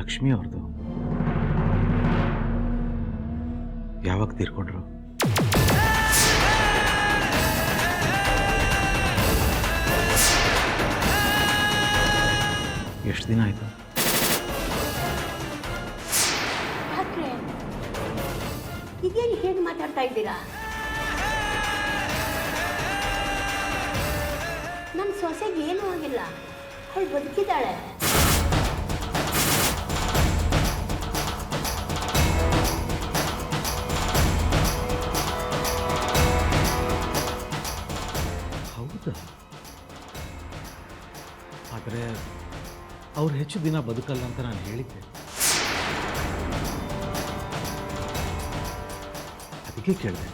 ಲಕ್ಷ್ಮಿ ಅವ್ರದ್ದು ಯಾವಾಗ ತೀರ್ಕೊಂಡ್ರು? ಎಷ್ಟು ದಿನ ಆಯ್ತು? ಇದೇನು ಹೇಗೆ ಮಾತಾಡ್ತಾ ಇದ್ದೀರಾ? ನನ್ನ ಸೊಸೆಗೆ ಏನೂ ಆಗಿಲ್ಲ, ಅವಳು ಬದುಕಿದ್ದಾಳೆ. ಹೌದಾ? ಆದರೆ ಅವ್ರು ಹೆಚ್ಚು ದಿನ ಬದುಕಲ್ಲ ಅಂತ ನಾನು ಹೇಳಿದ್ದೆ. ಅದಕ್ಕೆ ಕೇಳಿದೆ.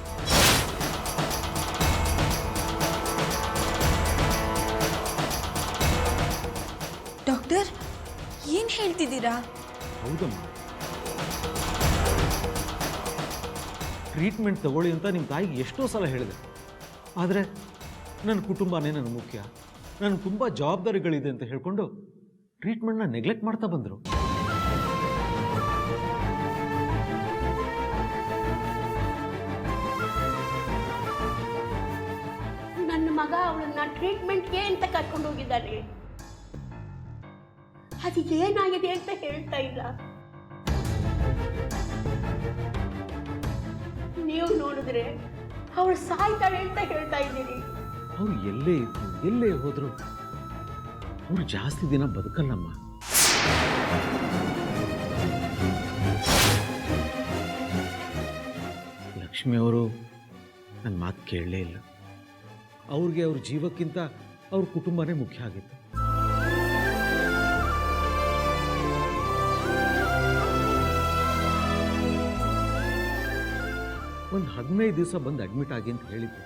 ಡಾಕ್ಟರ್, ಏನು ಹೇಳ್ತಿದ್ದೀರಾ? ಹೌದಮ್ಮ, ಟ್ರೀಟ್ಮೆಂಟ್ ತಗೊಳ್ಳಿ ಅಂತ ನಿಮ್ಮ ತಾಯಿಗೆ ಎಷ್ಟೋ ಸಲ ಹೇಳಿದೆ. ಆದರೆ ನನ್ನ ಕುಟುಂಬನೇ ನನಗೆ ಮುಖ್ಯ, ನನ್ನ ತುಂಬ ಜವಾಬ್ದಾರಿಗಳಿದೆ ಅಂತ ಹೇಳ್ಕೊಂಡು ಟ್ರೀಟ್ಮೆಂಟ್ನ ನೆಗ್ಲೆಕ್ಟ್ ಮಾಡ್ತಾ ಬಂದರು. ನನ್ನ ಮಗ ಅವಳನ್ನ ಟ್ರೀಟ್ಮೆಂಟ್ಗೆ ಅಂತ ಕರ್ಕೊಂಡು ಹೋಗಿದ್ದಾನೆ. ಅದು ಏನಾಗಿದೆ ಅಂತ ಹೇಳ್ತಾ ಇಲ್ಲ. ನೀವು ನೋಡಿದ್ರೆ ಅವಳು ಸಾಯ್ತಾಳೆ ಅಂತ ಹೇಳ್ತಾ ಇದ್ದೀರಿ. ಅವ್ರು ಎಲ್ಲೇ ಇದ್ರು ಎಲ್ಲೇ ಹೋದ್ರು ಅವ್ರು ಜಾಸ್ತಿ ದಿನ ಬದುಕಲ್ಲಮ್ಮ. ಲಕ್ಷ್ಮಿ ಅವರು ನನ್ನ ಮಾತು ಕೇಳಲೇ ಇಲ್ಲ. ಅವ್ರಿಗೆ ಅವ್ರ ಜೀವಕ್ಕಿಂತ ಅವ್ರ ಕುಟುಂಬನೇ ಮುಖ್ಯ ಆಗಿತ್ತು. ಒಂದು 15 ದಿವಸ ಬಂದು ಅಡ್ಮಿಟ್ ಆಗಿ ಅಂತ ಹೇಳಿದ್ದೆ.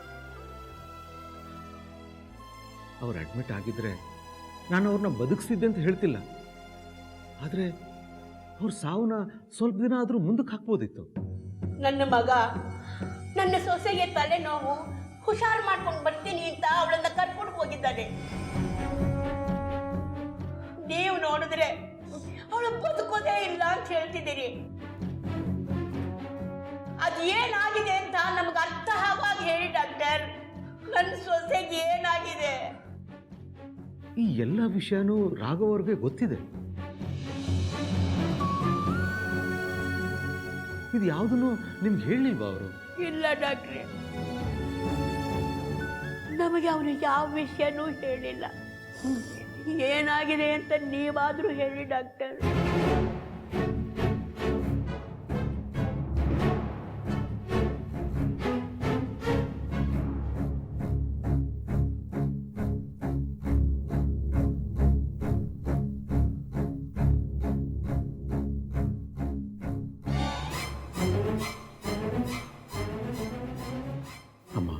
ಅವ್ರು ಅಡ್ಮಿಟ್ ಆಗಿದ್ರೆ ನಾನು ಅವ್ರನ್ನ ಬದುಕಿಸಿದ್ದೆ ಅಂತ ಹೇಳ್ತಿಲ್ಲ. ಆದರೆ ಅವ್ರ ಸಾವನ್ನ ಸ್ವಲ್ಪ ದಿನ ಆದರೂ ಮುಂದಕ್ಕೆ ಹಾಕ್ಬೋದಿತ್ತು. ನನ್ನ ಮಗ ನನ್ನ ಸೊಸೆಗೆ ತಲೆನೋವು, ಹುಷಾರು ಮಾಡ್ಕೊಂಡು ಬರ್ತೀನಿ ಅಂತ ಅವಳನ್ನ ಕರ್ಕೊಂಡು ಹೋಗಿದ್ದಾನೆ. ನೀವು ನೋಡಿದ್ರೆ ಅವಳು ಬದುಕೋದೇ ಇಲ್ಲ ಅಂತ ಹೇಳ್ತಿದ್ದೀರಿ. ಅದು ಏನಾಗಿದೆ ಅಂತ ನಮ್ಗೆ ಅರ್ಥ ಆಗುವಾಗ ಹೇಳಿ ಡಾಕ್ಟರ್. ನನ್ನ ಸೊಸೆಗೆ ಏನಾಗಿದೆ? ಈ ಎಲ್ಲ ವಿಷಯನೂ ರಾಘವ್ರಿಗೆ ಗೊತ್ತಿದೆ. ಇದು ಯಾವುದನ್ನು ನಿಮ್ಗೆ ಹೇಳಿಲ್ವಾ ಅವರು? ಇಲ್ಲ ಡಾಕ್ಟ್ರೆ, ನಮಗೆ ಅವನು ಯಾವ ವಿಷಯನೂ ಹೇಳಿಲ್ಲ. ಏನಾಗಿದೆ ಅಂತ ನೀವಾದರೂ ಹೇಳಿ ಡಾಕ್ಟರ್. ಅಮ್ಮ,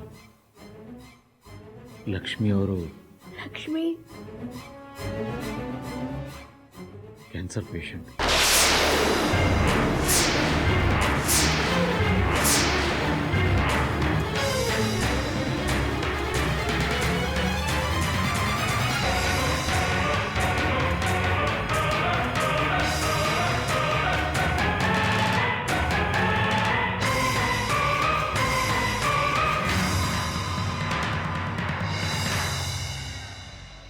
ಲಕ್ಷ್ಮಿ ಅವರು ಲಕ್ಷ್ಮಿ ಕ್ಯಾನ್ಸರ್ ಪೇಷಂಟ್.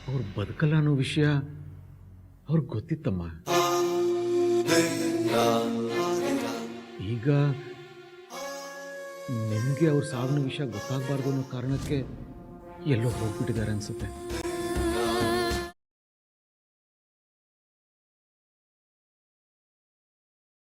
ಅವ್ರು ಬದುಕಲ್ಲ ಅನ್ನೋ ವಿಷಯ ಅವ್ರಿಗೆ ಗೊತ್ತಿತ್ತಮ್ಮ. ಈಗ ನಿಮಗೆ ಅವ್ರ ಸಾವಿನ ವಿಷಯ ಗೊತ್ತಾಗಬಾರ್ದು ಅನ್ನೋ ಕಾರಣಕ್ಕೆ ಎಲ್ಲೋ ಹೋಗ್ಬಿಟ್ಟಿದ್ದಾರೆ ಅನ್ಸುತ್ತೆ.